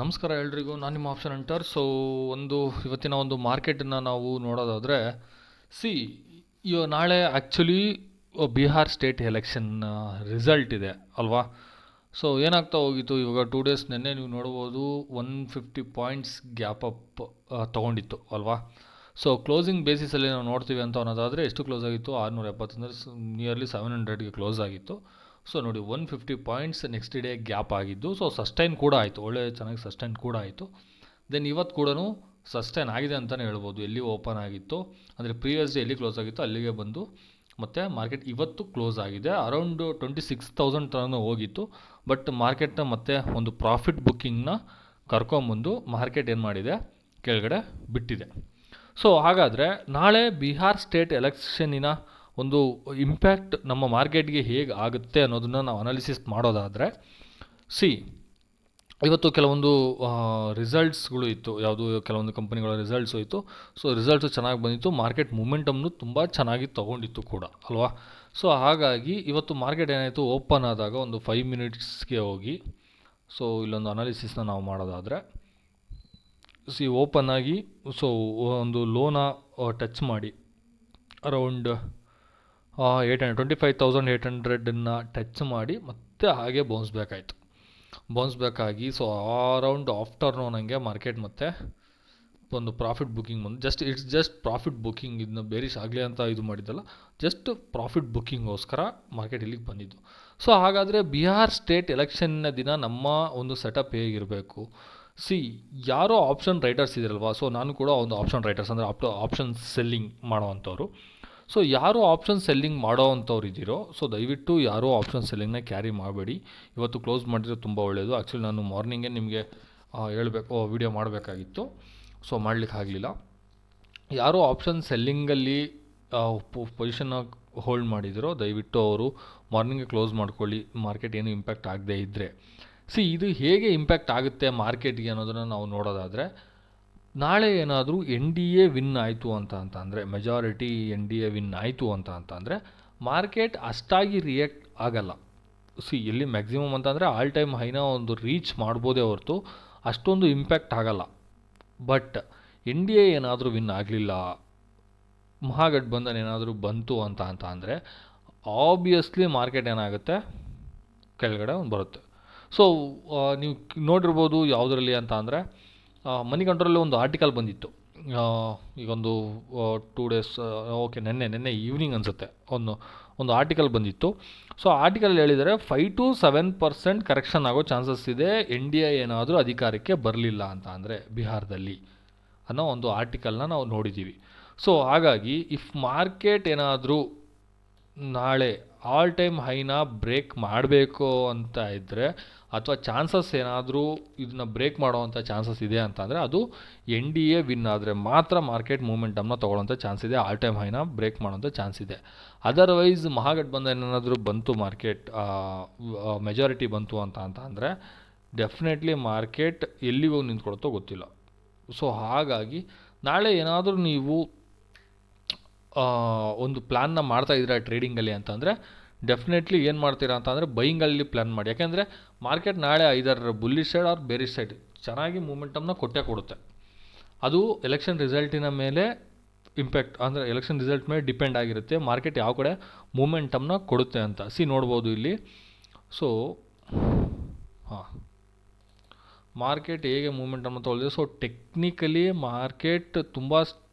ನಮಸ್ಕಾರ ಎಲ್ರಿಗೂ, ನಾನು ನಿಮ್ಮ ಆಪ್ಷನ್ ಅಂಟರ್. ಇವತ್ತಿನ ಒಂದು ಮಾರ್ಕೆಟನ್ನು ನಾವು ನೋಡೋದಾದರೆ, ಸಿ ನಾಳೆ actually Bihar state election result ಇದೆ ಅಲ್ವಾ. ಏನಾಗ್ತಾ ಹೋಗಿತ್ತು ಇವಾಗ 2 ಡೇಸ್ ನೆನ್ನೆ ನೀವು ನೋಡ್ಬೋದು 150 ಪಾಯಿಂಟ್ಸ್ ಗ್ಯಾಪ್ ಅಪ್ ತೊಗೊಂಡಿತ್ತು ಅಲ್ವಾ. ಕ್ಲೋಸಿಂಗ್ ಬೇಸಿಸಲ್ಲಿ ನಾವು ನೋಡ್ತೀವಿ ಅಂತ ಅನ್ನೋದಾದರೆ ಎಷ್ಟು ಕ್ಲೋಸ್ ಆಗಿತ್ತು? 670 ಅಂದರೆ ನಿಯರ್ಲಿ 700ಗೆ ಕ್ಲೋಸ್ ಆಗಿತ್ತು. ನೋಡಿ 150 ಪಾಯಿಂಟ್ಸ್ ನೆಕ್ಸ್ಟ್ ಡೇ ಗ್ಯಾಪ್ ಆಗಿದ್ದು, ಸಸ್ಟೈನ್ ಕೂಡ ಆಯಿತು, ಒಳ್ಳೆ ಚೆನ್ನಾಗಿ ಸಸ್ಟೈನ್ ಕೂಡ ಆಯಿತು. ದೆನ್ ಇವತ್ತು ಕೂಡ ಸಸ್ಟೈನ್ ಆಗಿದೆ ಅಂತಲೇ ಹೇಳ್ಬೋದು. ಎಲ್ಲಿ ಓಪನ್ ಆಗಿತ್ತು ಅಂದರೆ ಪ್ರೀವಿಯಸ್ ಡೇ ಎಲ್ಲಿ ಕ್ಲೋಸ್ ಆಗಿತ್ತು ಅಲ್ಲಿಗೆ ಬಂದು ಮತ್ತು ಮಾರ್ಕೆಟ್ ಇವತ್ತು ಕ್ಲೋಸ್ ಆಗಿದೆ. ಅರೌಂಡ್ 26,000 ತನಕ ಹೋಗಿತ್ತು. ಬಟ್ ಮಾರ್ಕೆಟ್ನ ಮತ್ತೆ ಒಂದು ಪ್ರಾಫಿಟ್ ಬುಕ್ಕಿಂಗ್ನ ಕರ್ಕೊಂಬಂದು ಮಾರ್ಕೆಟ್ ಏನು ಮಾಡಿದೆ, ಕೆಳಗಡೆ ಬಿಟ್ಟಿದೆ. ಹಾಗಾದರೆ ನಾಳೆ ಬಿಹಾರ್ ಸ್ಟೇಟ್ ಎಲೆಕ್ಷನ್ನಿನ ಒಂದು ಇಂಪ್ಯಾಕ್ಟ್ ನಮ್ಮ ಮಾರ್ಕೆಟ್ಗೆ ಹೇಗೆ ಆಗುತ್ತೆ ಅನ್ನೋದನ್ನು ನಾವು ಅನಾಲಿಸಿಸ್ ಮಾಡೋದಾದರೆ, ಇವತ್ತು ಕೆಲವೊಂದು ರಿಸಲ್ಟ್ಸ್ಗಳು ಇತ್ತು, ಯಾವುದು ಕೆಲವೊಂದು ಕಂಪನಿಗಳ ರಿಸಲ್ಟ್ಸು ಇತ್ತು. ರಿಸಲ್ಟ್ಸು ಚೆನ್ನಾಗಿ ಬಂದಿತ್ತು, ಮಾರ್ಕೆಟ್ ಮೂಮೆಂಟಮ್ನು ತುಂಬ ಚೆನ್ನಾಗಿ ತೊಗೊಂಡಿತ್ತು ಕೂಡ ಅಲ್ವಾ. ಹಾಗಾಗಿ ಇವತ್ತು ಮಾರ್ಕೆಟ್ ಏನಾಯಿತು, ಓಪನ್ ಆದಾಗ ಒಂದು 5 ಮಿನಿಟ್ಸ್ಗೆ ಹೋಗಿ ಇಲ್ಲೊಂದು ಅನಾಲಿಸಿಸ್ನ ನಾವು ಮಾಡೋದಾದರೆ, ಓಪನ್ ಆಗಿ ಒಂದು ಲೋನ ಟಚ್ ಮಾಡಿ ಅರೌಂಡ್ 25,800 ಟಚ್ ಮಾಡಿ ಮತ್ತೆ ಹಾಗೆ ಬೌನ್ಸ್ ಬ್ಯಾಕ್ ಆಯಿತು. ಬೌನ್ಸ್ ಬ್ಯಾಕ್ ಆಗಿ ಅರೌಂಡ್ ಆಫ್ಟರ್ನೂನ್ ಹಂಗೆ ಮಾರ್ಕೆಟ್ ಮತ್ತೆ ಒಂದು ಪ್ರಾಫಿಟ್ ಬುಕ್ಕಿಂಗ್ ಬಂದು ಜಸ್ಟ್ ಪ್ರಾಫಿಟ್ ಬುಕ್ಕಿಂಗ್, ಇದನ್ನ ಬೇರಿಶ್ ಆಗಲಿ ಅಂತ ಇದು ಮಾಡಿದ್ದಲ್ಲ, ಜಸ್ಟ್ ಪ್ರಾಫಿಟ್ ಬುಕ್ಕಿಂಗೋಸ್ಕರ ಮಾರ್ಕೆಟ್ ಇಲ್ಲಿಗೆ ಬಂದಿದ್ದು. ಹಾಗಾದರೆ ಬಿಹಾರ್ ಸ್ಟೇಟ್ ಎಲೆಕ್ಷನ್ನ ದಿನ ನಮ್ಮ ಒಂದು ಸೆಟಪ್ ಹೇಗಿರಬೇಕು? ಯಾರೋ ಆಪ್ಷನ್ ರೈಟರ್ಸ್ ಇದಿರಲ್ವಾ, ನಾನು ಕೂಡ ಒಂದು ಆಪ್ಷನ್ ರೈಟರ್ಸ್ ಅಂದರೆ ಆಪ್ಷನ್ ಸೆಲ್ಲಿಂಗ್ ಮಾಡೋವಂಥವ್ರು. ಯಾರು ಆಪ್ಷನ್ ಸೆಲ್ಲಿಂಗ್ ಮಾಡೋ ಅಂಥವ್ರು ಇದ್ದೀರೋ, ದಯವಿಟ್ಟು ಯಾರೂ ಆಪ್ಷನ್ ಸೆಲ್ಲಿಂಗ್ನ ಕ್ಯಾರಿ ಮಾಡಬೇಡಿ. ಇವತ್ತು ಕ್ಲೋಸ್ ಮಾಡಿದರೆ ತುಂಬ ಒಳ್ಳೆಯದು. ಆ್ಯಕ್ಚುಲಿ ನಾನು ಮಾರ್ನಿಂಗೇ ನಿಮಗೆ ವಿಡಿಯೋ ಮಾಡಬೇಕಾಗಿತ್ತು, ಮಾಡಲಿಕ್ಕೆ ಆಗಲಿಲ್ಲ. ಯಾರು ಆಪ್ಷನ್ ಸೆಲ್ಲಿಂಗಲ್ಲಿ ಪೊಸಿಷನ್ನ ಹೋಲ್ಡ್ ಮಾಡಿದಿರೋ ದಯವಿಟ್ಟು ಅವರು ಮಾರ್ನಿಂಗೇ ಕ್ಲೋಸ್ ಮಾಡ್ಕೊಳ್ಳಿ, ಮಾರ್ಕೆಟ್ ಏನು ಇಂಪ್ಯಾಕ್ಟ್ ಆಗದೇ ಇದ್ದರೆ. ಇದು ಹೇಗೆ ಇಂಪ್ಯಾಕ್ಟ್ ಆಗುತ್ತೆ ಮಾರ್ಕೆಟ್ಗೆ ಅನ್ನೋದನ್ನು ನಾವು ನೋಡೋದಾದರೆ, ನಾಳೆ ಏನಾದರೂ NDA ವಿನ್ ಆಯಿತು ಅಂದರೆ, ಮೆಜಾರಿಟಿ NDA ವಿನ್ ಆಯಿತು ಅಂದರೆ ಮಾರ್ಕೆಟ್ ಅಷ್ಟಾಗಿ ರಿಯಾಕ್ಟ್ ಆಗಲ್ಲ. ಎಲ್ಲಿ ಮ್ಯಾಕ್ಸಿಮಮ್ ಅಂತಂದರೆ ಆಲ್ ಟೈಮ್ ಹೈನ ಒಂದು ರೀಚ್ ಮಾಡ್ಬೋದೇ ಹೊರತು ಅಷ್ಟೊಂದು ಇಂಪ್ಯಾಕ್ಟ್ ಆಗಲ್ಲ. ಬಟ್ NDA ಏನಾದರೂ ವಿನ್ ಆಗಲಿಲ್ಲ, ಮಹಾಗಠಬಂಧನ್ ಏನಾದರೂ ಬಂತು ಅಂತ ಅಂದರೆ ಆಬ್ವಿಯಸ್ಲಿ ಮಾರ್ಕೆಟ್ ಏನಾಗುತ್ತೆ, ಕೆಳಗಡೆ ಬರುತ್ತೆ. ನೀವು ನೋಡಿರ್ಬೋದು ಯಾವುದರಲ್ಲಿ ಅಂತ ಅಂದರೆ, ಮನಿ ಕಂಟ್ರೋಲಲ್ಲಿ ಒಂದು ಆರ್ಟಿಕಲ್ ಬಂದಿತ್ತು ಈಗೊಂದು 2 ಡೇಸ್, ಓಕೆ ನೆನ್ನೆ ಈವ್ನಿಂಗ್ ಅನಿಸುತ್ತೆ, ಒಂದು ಆರ್ಟಿಕಲ್ ಬಂದಿತ್ತು. ಆರ್ಟಿಕಲ್ ಹೇಳಿದರೆ 5 to 7% ಕರೆಕ್ಷನ್ ಆಗೋ ಚಾನ್ಸಸ್ ಇದೆ NDA ಏನಾದರೂ ಅಧಿಕಾರಕ್ಕೆ ಬರಲಿಲ್ಲ ಅಂತ ಅಂದರೆ ಬಿಹಾರದಲ್ಲಿ ಅನ್ನೋ ಒಂದು ಆರ್ಟಿಕಲ್ನ ನಾವು ನೋಡಿದ್ದೀವಿ. ಹಾಗಾಗಿ ಇಫ್ ಮಾರ್ಕೆಟ್ ಏನಾದರೂ ನಾಳೆ ಆಲ್ ಟೈಮ್ ಹೈನ ಬ್ರೇಕ್ ಮಾಡಬೇಕು ಅಂತ ಇದ್ದರೆ, ಅಥವಾ ಚಾನ್ಸಸ್ ಏನಾದರೂ ಇದನ್ನ ಬ್ರೇಕ್ ಮಾಡೋವಂಥ ಚಾನ್ಸಸ್ ಇದೆ ಅಂತಂದರೆ ಅದು NDA ವಿನ್ ಆದರೆ ಮಾತ್ರ ಮಾರ್ಕೆಟ್ ಮೂಮೆಂಟಮ್ನ ತೊಗೊಳ್ಳೋಂಥ ಚಾನ್ಸ್ ಇದೆ, ಆಲ್ ಟೈಮ್ ಹೈನ ಬ್ರೇಕ್ ಮಾಡೋಂಥ ಚಾನ್ಸ್ ಇದೆ. ಅದರ್ವೈಸ್ ಮಹಾಗಠಬಂಧನ್ ಏನಾದರೂ ಬಂತು, ಮಾರ್ಕೆಟ್ ಮೆಜಾರಿಟಿ ಬಂತು ಅಂತ ಅಂದರೆ ಡೆಫಿನೆಟ್ಲಿ ಮಾರ್ಕೆಟ್ ಎಲ್ಲಿಗೆ ಹೋಗಿ ನಿಂತ್ಕೊಳುತ್ತೋ ಗೊತ್ತಿಲ್ಲ. ಹಾಗಾಗಿ ನಾಳೆ ಏನಾದರೂ ನೀವು ಒಂದು ಪ್ಲ್ಯಾನ್ನ ಮಾಡ್ತಾಯಿದ್ದೀರಾ ಟ್ರೇಡಿಂಗಲ್ಲಿ ಅಂತಂದರೆ ಡೆಫಿನೆಟ್ಲಿ ಏನು ಮಾಡ್ತೀರಾ ಅಂತಂದರೆ ಬೈಯಿಂಗಲ್ಲಿ ಪ್ಲ್ಯಾನ್ ಮಾಡಿ. ಯಾಕೆಂದರೆ ಮಾರ್ಕೆಟ್ ನಾಳೆ either bullish side or bearish side ಚೆನ್ನಾಗಿ ಮೂಮೆಂಟಮ್ನ ಕೊಟ್ಟೇ ಕೊಡುತ್ತೆ. ಅದು ಎಲೆಕ್ಷನ್ ರಿಸಲ್ಟಿನ ಮೇಲೆ ಇಂಪ್ಯಾಕ್ಟ್, ಅಂದರೆ ಎಲೆಕ್ಷನ್ ರಿಸಲ್ಟ್ ಮೇಲೆ ಡಿಪೆಂಡ್ ಆಗಿರುತ್ತೆ ಮಾರ್ಕೆಟ್ ಯಾವ ಕಡೆ ಮೂಮೆಂಟಮ್ನ ಕೊಡುತ್ತೆ ಅಂತ. ನೋಡ್ಬೋದು ಇಲ್ಲಿ. ಮಾರ್ಕೆಟ್ ಹೇಗೆ ಮೂಮೆಂಟಮ್ನ ತೊಗೊಳ್ಳಿದೆ. ಟೆಕ್ನಿಕಲಿ ಮಾರ್ಕೆಟ್ ತುಂಬ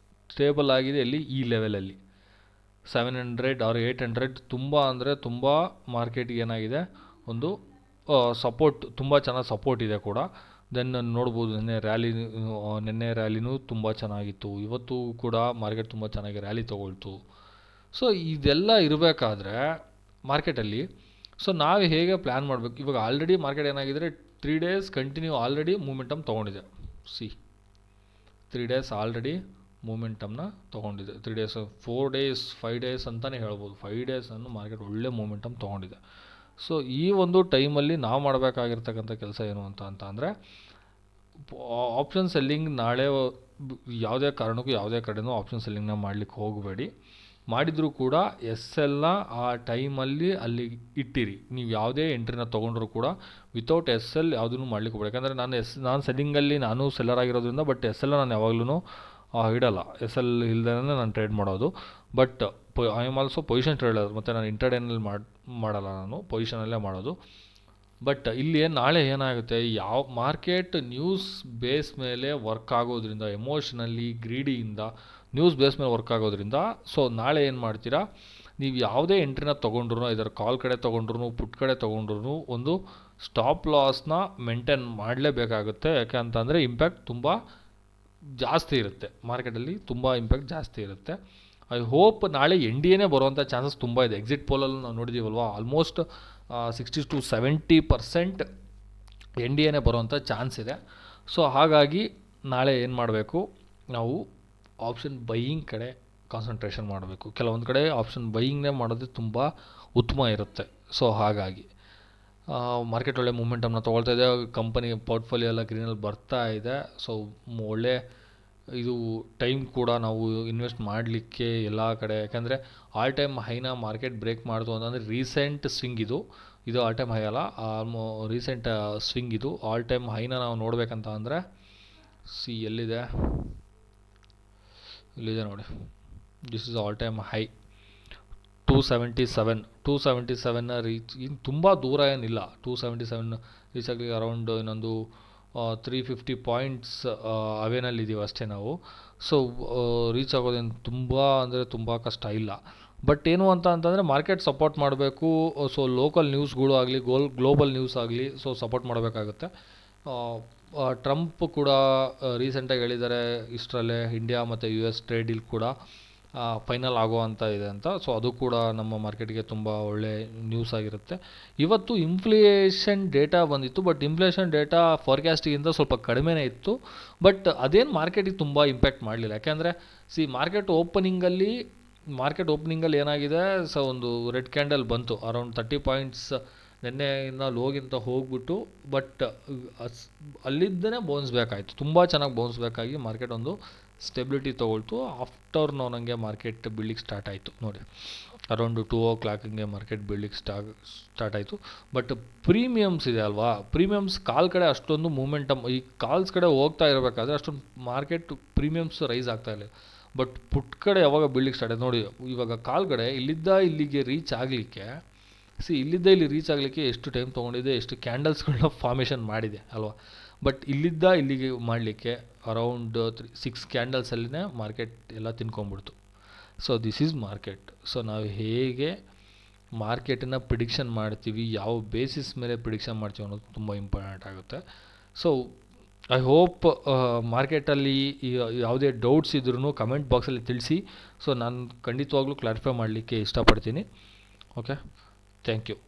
ಸ್ಟೇಬಲ್ ಆಗಿದೆ. ಈ ಲೆವೆಲಲ್ಲಿ 700 or 800 ತುಂಬ ಅಂದರೆ ತುಂಬ ಮಾರ್ಕೆಟ್ಗೆ ಏನಾಗಿದೆ, ಒಂದು ಸಪೋರ್ಟ್, ತುಂಬ ಚೆನ್ನಾಗಿ ಸಪೋರ್ಟ್ ಇದೆ ಕೂಡ. ದೆನ್ ನೋಡ್ಬೋದು ನೆನ್ನೆ ರ್ಯಾಲಿನೂ ತುಂಬ ಚೆನ್ನಾಗಿತ್ತು, ಇವತ್ತು ಕೂಡ ಮಾರ್ಕೆಟ್ ತುಂಬ ಚೆನ್ನಾಗಿ ರ್ಯಾಲಿ ತೊಗೊಳ್ತು. ಇದೆಲ್ಲ ಇರಬೇಕಾದ್ರೆ ಮಾರ್ಕೆಟಲ್ಲಿ ನಾವು ಹೇಗೆ ಪ್ಲ್ಯಾನ್ ಮಾಡಬೇಕು? ಇವಾಗ ಆಲ್ರೆಡಿ ಮಾರ್ಕೆಟ್ ಏನಾಗಿದ್ರೆ 3 days ಕಂಟಿನ್ಯೂ ಆಲ್ರೆಡಿ ಮೂಮೆಂಟಮ್ ತೊಗೊಂಡಿದೆ. 3 days ಆಲ್ರೆಡಿ ಮೂಮೆಂಟಮ್ನ ತೊಗೊಂಡಿದೆ. 3 days, 4 days, 5 days ಅಂತಲೇ ಹೇಳ್ಬೋದು. 5 days ಮಾರ್ಕೆಟ್ ಒಳ್ಳೆ ಮೂಮೆಂಟಮ್ ತೊಗೊಂಡಿದೆ. ಈ ಒಂದು ಟೈಮಲ್ಲಿ ನಾವು ಮಾಡಬೇಕಾಗಿರ್ತಕ್ಕಂಥ ಕೆಲಸ ಏನು ಅಂತ ಅಂದರೆ, ಆಪ್ಷನ್ ಸೆಲ್ಲಿಂಗ್ ನಾಳೆ ಯಾವುದೇ ಕಾರಣಕ್ಕೂ ಯಾವುದೇ ಕಡೆನೂ ಆಪ್ಷನ್ ಸೆಲ್ಲಿಂಗ್ನ ಮಾಡಲಿಕ್ಕೆ ಹೋಗಬೇಡಿ. ಮಾಡಿದರೂ ಕೂಡ ಎಸ್ ಎಲ್ನ ಆ ಟೈಮಲ್ಲಿ ಅಲ್ಲಿ ಇಟ್ಟಿರಿ. ನೀವು ಯಾವುದೇ ಎಂಟ್ರಿನ ತೊಗೊಂಡ್ರೂ ಕೂಡ ವಿತೌಟ್ ಎಸ್ ಎಲ್ ಯಾವುದೂ ಮಾಡ್ಲಿಕ್ಕೆ ಹೋಗ್ಬೇಡಿ. ಯಾಕಂದರೆ ನಾನು ಸೆಲ್ಲಿಂಗಲ್ಲಿ ನಾನು ಸೆಲ್ಲರ್ ಆಗಿರೋದ್ರಿಂದ, ಬಟ್ ಎಸ್ ಎಲ್ ನಾನು ಯಾವಾಗಲೂ ಇಡಲ್ಲ. ಎಸ್ ಎಲ್ ಇಲ್ದೇ ನಾನು ಟ್ರೇಡ್ ಮಾಡೋದು. But I am also position trader, ಮತ್ತು ನಾನು ಇಂಟರ್ಡೇನಲ್ಲಿ ಮಾಡಲ್ಲ, ನಾನು ಪೊಸಿಷನಲ್ಲೇ ಮಾಡೋದು. ಬಟ್ ಇಲ್ಲಿ ನಾಳೆ ಏನಾಗುತ್ತೆ, ಯಾವ ಮಾರ್ಕೆಟ್ ನ್ಯೂಸ್ ಬೇಸ್ ಮೇಲೆ ವರ್ಕ್ ಆಗೋದ್ರಿಂದ, ಎಮೋಷ್ನಲಿ ಗ್ರೀಡಿಯಿಂದ ನ್ಯೂಸ್ ಬೇಸ್ ಮೇಲೆ ವರ್ಕ್ ಆಗೋದ್ರಿಂದ, ಸೊ ನಾಳೆ ಏನು ಮಾಡ್ತೀರಾ, ನೀವು ಯಾವುದೇ ಎಂಟ್ರಿನ ತೊಗೊಂಡ್ರು, ಇದರ ಕಾಲ್ ಕಡೆ ತೊಗೊಂಡ್ರು ಪುಟ್ ಕಡೆ ತೊಗೊಂಡ್ರು ಒಂದು ಸ್ಟಾಪ್ ಲಾಸ್ನ ಮೇಂಟೈನ್ ಮಾಡಲೇಬೇಕಾಗುತ್ತೆ. ಯಾಕೆ ಅಂತಂದರೆ ಇಂಪ್ಯಾಕ್ಟ್ ತುಂಬ ಜಾಸ್ತಿ ಇರುತ್ತೆ, ಮಾರ್ಕೆಟಲ್ಲಿ ತುಂಬ ಇಂಪ್ಯಾಕ್ಟ್ ಜಾಸ್ತಿ ಇರುತ್ತೆ. ಐ ಹೋಪ್ ನಾಳೆ NDAನೇ ಬರುವಂಥ ಚಾನ್ಸಸ್ ತುಂಬ ಇದೆ. ಎಕ್ಸಿಟ್ ಪೋಲಲ್ಲೂ ನಾವು ನೋಡಿದ್ದೀವಲ್ವ, ಆಲ್ಮೋಸ್ಟ್ 60-70% NDAನೇ ಬರುವಂಥ ಚಾನ್ಸ್ ಇದೆ. ಸೊ ಹಾಗಾಗಿ ನಾಳೆ ಏನು ಮಾಡಬೇಕು, ನಾವು ಆಪ್ಷನ್ ಬೈಯಿಂಗ್ ಕಡೆ ಕಾನ್ಸಂಟ್ರೇಷನ್ ಮಾಡಬೇಕು. ಕೆಲವೊಂದು ಕಡೆ ಆಪ್ಷನ್ ಬೈಯಿಂಗ್ನೇ ಮಾಡೋದು ತುಂಬ ಉತ್ತಮ ಇರುತ್ತೆ. ಸೊ ಹಾಗಾಗಿ ಮಾರ್ಕೆಟ್ ಒಳ್ಳೆ ಮೂಮೆಂಟಮ್ನ ತೊಗೊಳ್ತಾ ಇದೆ, ಕಂಪನಿ ಪೋರ್ಟ್ಫೋಲಿಯೋ ಎಲ್ಲ ಗ್ರೀನಲ್ಲಿ ಬರ್ತಾ ಇದೆ. ಸೊ ಒಳ್ಳೆ ಇದು ಟೈಮ್ ಕೂಡ ನಾವು ಇನ್ವೆಸ್ಟ್ ಮಾಡಲಿಕ್ಕೆ ಎಲ್ಲ ಕಡೆ. ಯಾಕಂದರೆ ಆಲ್ ಟೈಮ್ ಹೈನ ಮಾರ್ಕೆಟ್ ಬ್ರೇಕ್ ಮಾಡ್ತು ಅಂತಂದರೆ ರೀಸೆಂಟ್ ಸ್ವಿಂಗ್ ಇದು ಆಲ್ ಟೈಮ್ ಹೈ ಅಲ್ಲ, ರೀಸೆಂಟ್ ಸ್ವಿಂಗ್ ಇದು. ಆಲ್ ಟೈಮ್ ಹೈನ ನಾವು ನೋಡಬೇಕಂತ ಅಂದರೆ ಎಲ್ಲಿದೆ ನೋಡಿ, this is all time high 277ನ ರೀಚ್. ಇನ್ನು ತುಂಬ ದೂರ ಏನಿಲ್ಲ, 277 ರೀಚ್ ಆಗಲಿಕ್ಕೆ ಅರೌಂಡ್ ಇನ್ನೊಂದು 350 ಪಾಯಿಂಟ್ಸ್ ಅವೇನಲ್ಲಿದ್ದೀವಿ ಅಷ್ಟೇ ನಾವು. ಸೊ ರೀಚ್ ಆಗೋದೇನು ತುಂಬ ಅಂದರೆ ತುಂಬ ಕಷ್ಟ ಇಲ್ಲ. ಬಟ್ ಏನು ಅಂತಂದರೆ ಮಾರ್ಕೆಟ್ ಸಪೋರ್ಟ್ ಮಾಡಬೇಕು. ಸೊ ಲೋಕಲ್ ನ್ಯೂಸ್ಗಳು ಆಗಲಿ, ಗ್ಲೋಬಲ್ ನ್ಯೂಸ್ ಆಗಲಿ, ಸೊ ಸಪೋರ್ಟ್ ಮಾಡಬೇಕಾಗುತ್ತೆ. ಟ್ರಂಪ್ ಕೂಡ ರೀಸೆಂಟಾಗಿ ಹೇಳಿದ್ದಾರೆ, ಇಷ್ಟರಲ್ಲೇ ಇಂಡಿಯಾ ಮತ್ತು US ಟ್ರೇಡ್ ಡೀಲ್ ಕೂಡ ಫೈನಲ್ ಆಗುವಂಥ ಇದೆ ಅಂತ. ಸೊ ಅದು ಕೂಡ ನಮ್ಮ ಮಾರ್ಕೆಟ್ಗೆ ತುಂಬ ಒಳ್ಳೆ ನ್ಯೂಸ್ ಆಗಿರುತ್ತೆ. ಇವತ್ತು ಇನ್ಫ್ಲೇಷನ್ ಡೇಟಾ ಬಂದಿತ್ತು, ಬಟ್ ಇನ್ಫ್ಲೇಷನ್ ಡೇಟಾ ಫಾರ್ಕ್ಯಾಸ್ಟಿಗಿಂತ ಸ್ವಲ್ಪ ಕಡಿಮೆನೇ ಇತ್ತು. ಬಟ್ ಅದೇನು ಮಾರ್ಕೆಟಿಗೆ ತುಂಬ ಇಂಪ್ಯಾಕ್ಟ್ ಮಾಡಲಿಲ್ಲ. ಯಾಕೆಂದರೆ ಮಾರ್ಕೆಟ್ ಓಪನಿಂಗಲ್ಲಿ ಏನಾಗಿದೆ, ಸೊ ಒಂದು ರೆಡ್ ಕ್ಯಾಂಡಲ್ ಬಂತು, ಅರೌಂಡ್ 30 ಪಾಯಿಂಟ್ಸ್ ನಿನ್ನೆಯಿಂದ ಲೋಗಿಂತ ಹೋಗ್ಬಿಟ್ಟು, ಬಟ್ ಅಲ್ಲಿದ್ದನೇ ಬೌನ್ಸ್ ಬ್ಯಾಕ್ ಆಯಿತು. ತುಂಬ ಚೆನ್ನಾಗಿ ಬೌನ್ಸ್ ಬ್ಯಾಕ್ ಆಗಿ ಮಾರ್ಕೆಟ್ ಒಂದು ಸ್ಟೆಬಿಲಿಟಿ ತೊಗೊಳ್ತು. ಆಫ್ಟರ್ ನನಗೆ ಮಾರ್ಕೆಟ್ ಬೀಳ್ಲಿಕ್ಕೆ ಸ್ಟಾರ್ಟ್ ಆಯಿತು ನೋಡಿ, ಅರೌಂಡ್ 2 o'clock ಮಾರ್ಕೆಟ್ ಬೀಳ್ಲಿಕ್ಕೆ ಸ್ಟಾರ್ಟ್ ಆಯಿತು. ಬಟ್ ಪ್ರೀಮಿಯಮ್ಸ್ ಇದೆ ಅಲ್ವಾ, ಪ್ರೀಮಿಯಮ್ಸ್ ಕಾಲ್ ಕಡೆ ಅಷ್ಟೊಂದು ಮೂಮೆಂಟಮ್, ಈ ಕಾಲ್ಸ್ ಕಡೆ ಹೋಗ್ತಾ ಇರಬೇಕಾದ್ರೆ ಅಷ್ಟೊಂದು ಮಾರ್ಕೆಟ್ ಪ್ರೀಮಿಯಮ್ಸ್ ರೈಸ್ ಆಗ್ತಾ ಇಲ್ಲ. ಬಟ್ ಪುಟ್ ಕಡೆ ಯಾವಾಗ ಬೀಳ್ಲಿಕ್ಕೆ ಸ್ಟಾರ್ಟ್ ಆಯ್ತು ನೋಡಿ, ಇವಾಗ ಕಾಲ್ ಕಡೆ ಇಲ್ಲಿಗೆ ರೀಚ್ ಆಗಲಿಕ್ಕೆ, ಇಲ್ಲಿ ರೀಚ್ ಆಗಲಿಕ್ಕೆ ಎಷ್ಟು ಟೈಮ್ ತೊಗೊಂಡಿದೆ, ಎಷ್ಟು ಕ್ಯಾಂಡಲ್ಸ್ಗಳನ್ನ ಫಾರ್ಮೇಷನ್ ಮಾಡಿದೆ ಅಲ್ವಾ. ಬಟ್ ಇಲ್ಲಿಗೆ ಮಾಡಲಿಕ್ಕೆ ಅರೌಂಡ್ 6 ಕ್ಯಾಂಡಲ್ಸಲ್ಲಿನೇ ಮಾರ್ಕೆಟ್ ಎಲ್ಲ ತಿನ್ಕೊಂಬಿಡ್ತು. So this is market. So ನಾವು ಹೇಗೆ ಮಾರ್ಕೆಟನ್ನು ಪ್ರಿಡಿಕ್ಷನ್ ಮಾಡ್ತೀವಿ, ಯಾವ ಬೇಸಿಸ್ ಮೇಲೆ ಪ್ರಿಡಿಕ್ಷನ್ ಮಾಡ್ತೀವಿ ಅನ್ನೋದು ತುಂಬ ಇಂಪಾರ್ಟೆಂಟ್ ಆಗುತ್ತೆ. ಸೊ ಐ ಹೋಪ್ ಮಾರ್ಕೆಟಲ್ಲಿ ಯಾವುದೇ ಡೌಟ್ಸ್ ಇದ್ರೂ ಕಮೆಂಟ್ ಬಾಕ್ಸಲ್ಲಿ ತಿಳಿಸಿ. ಸೊ ನಾನು ಖಂಡಿತವಾಗ್ಲೂ ಕ್ಲಾರಿಫೈ ಮಾಡಲಿಕ್ಕೆ ಇಷ್ಟಪಡ್ತೀನಿ. Okay, thank you.